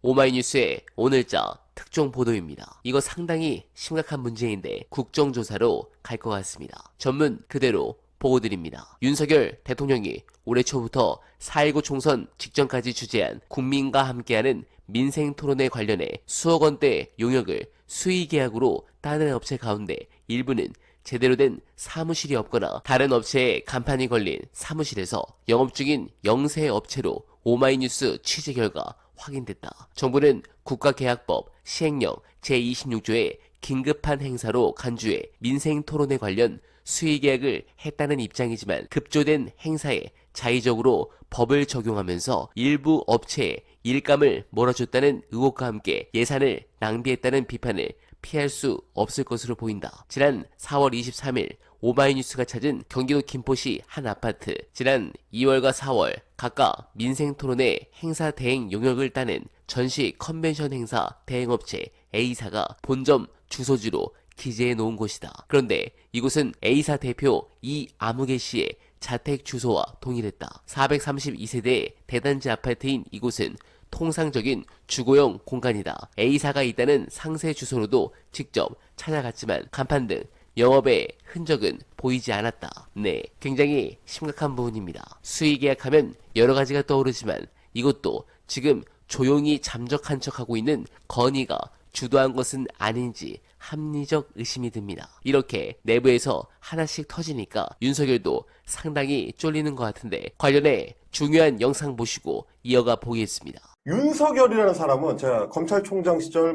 오마이뉴스의 오늘자 특종 보도입니다. 이거 상당히 심각한 문제인데 국정조사로 갈 것 같습니다. 전문 그대로 보고드립니다. 윤석열 대통령이 올해 초부터 4.19 총선 직전까지 주재한 국민과 함께하는 민생토론에 관련해 수억 원대 용역을 수의계약으로 따는 업체 가운데 일부는 제대로 된 사무실이 없거나 다른 업체에 간판이 걸린 사무실에서 영업 중인 영세 업체로 오마이뉴스 취재 결과 확인됐다. 정부는 국가계약법 시행령 제26조의 긴급한 행사로 간주해 민생토론에 관련 수의계약을 했다는 입장이지만 급조된 행사에 자의적으로 법을 적용하면서 일부 업체에 일감을 몰아줬다는 의혹과 함께 예산을 낭비했다는 비판을 피할 수 없을 것으로 보인다. 지난 4월 23일 오마이뉴스가 찾은 경기도 김포시 한 아파트. 지난 2월과 4월 각각 민생토론의 행사 대행 용역을 따낸 전시 컨벤션 행사 대행업체 A사가 본점 주소지로 기재해 놓은 곳이다. 그런데 이곳은 A사 대표 이아무개 씨의 자택 주소와 동일했다. 432세대의 대단지 아파트인 이곳은 통상적인 주거용 공간이다. A사가 있다는 상세 주소로도 직접 찾아갔지만 간판 등 영업의 흔적은 보이지 않았다. 네, 굉장히 심각한 부분입니다. 수의계약하면 여러 가지가 떠오르지만 이것도 지금 조용히 잠적한 척하고 있는 건의가 주도한 것은 아닌지 합리적 의심이 듭니다. 이렇게 내부에서 하나씩 터지니까 윤석열도 상당히 쫄리는 것 같은데 관련해 중요한 영상 보시고 이어가 보겠습니다. 윤석열이라는 사람은 제가 검찰총장 시절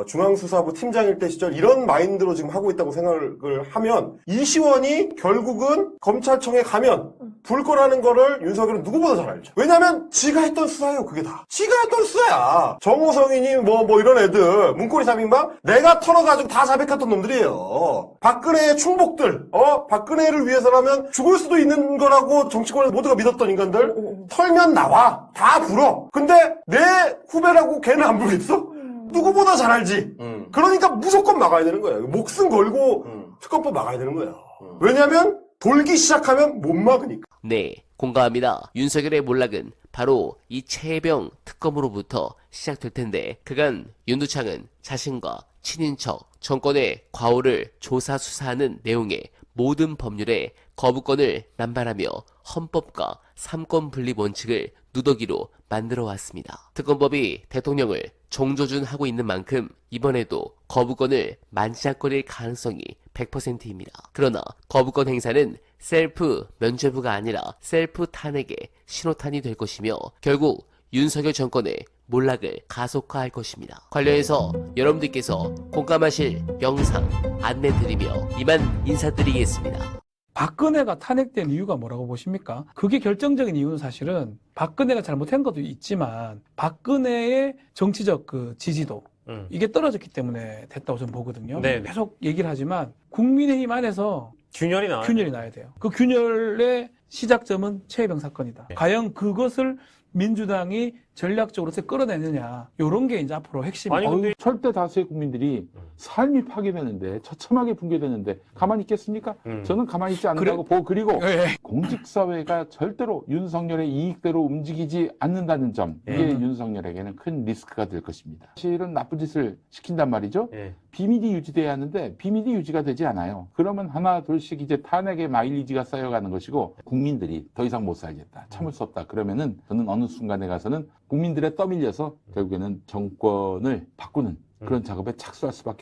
중앙수사부 팀장일 때 시절 이런 마인드로 지금 하고 있다고 생각을 하면 이시원이 결국은 검찰청에 가면 불 거라는 거를 윤석열은 누구보다 잘 알죠. 왜냐면 지가 했던 수사예요. 그게 다. 지가 했던 수사야. 정호성이니 이런 애들 문고리 3인방 내가 털어가지고 다 자백했던 놈들이에요. 박근혜의 충복들 박근혜를 위해서라면 죽을 수도 있는 거라고 정치권에서 모두가 믿었던 인간들 털면 나와. 다 불어. 근데 내 후배라고 걔는 안 부르겠어? 누구보다 잘 알지. 그러니까 무조건 막아야 되는 거야. 목숨 걸고 특검법 막아야 되는 거야. 왜냐면 돌기 시작하면 못 막으니까. 네, 공감합니다. 윤석열의 몰락은 바로 이 최혜병 특검으로부터 시작될 텐데 그간 윤두창은 자신과 친인척, 정권의 과오를 조사 수사하는 내용의 모든 법률에 거부권을 남발하며 헌법과 삼권 분립 원칙을 누더기로 만들어 왔습니다. 특검법이 대통령을 정조준하고 있는 만큼 이번에도 거부권을 만지작거릴 가능성이 100%입니다. 그러나 거부권 행사는 셀프 면죄부가 아니라 셀프 탄핵의 신호탄이 될 것이며 결국 윤석열 정권의 몰락을 가속화할 것입니다. 관련해서 여러분들께서 공감하실 영상 안내드리며 이만 인사드리겠습니다. 박근혜가 탄핵된 이유가 뭐라고 보십니까? 그게 결정적인 이유는 사실은 박근혜가 잘못한 것도 있지만 박근혜의 정치적 지지도 이게 떨어졌기 때문에 됐다고 저는 보거든요. 네네. 계속 얘기를 하지만 국민의힘 안에서 균열이 나야 돼요. 그 균열의 시작점은 최혜병 사건이다. 네. 과연 그것을 민주당이 전략적으로 어떻게 끌어내느냐 이런 게 이제 앞으로 핵심이에요. 근데 절대 다수의 국민들이 삶이 파괴되는데 처참하게 붕괴되는데 가만히 있겠습니까? 저는 가만히 있지 않는다고 보고 그리고 예. 공직사회가 절대로 윤석열의 이익대로 움직이지 않는다는 점 이게 윤석열에게는 큰 리스크가 될 것입니다. 사실은 나쁜 짓을 시킨단 말이죠. 비밀이 유지돼야 하는데 비밀이 유지가 되지 않아요. 그러면 하나 둘씩 이제 탄핵의 마일리지가 쌓여가는 것이고 국민들이 더 이상 못 살겠다 참을 수 없다 그러면은 저는 어느 순간에 가서는 국민들에 떠밀려서 결국에는 정권을 바꾸는 그런 작업에 착수할 수밖에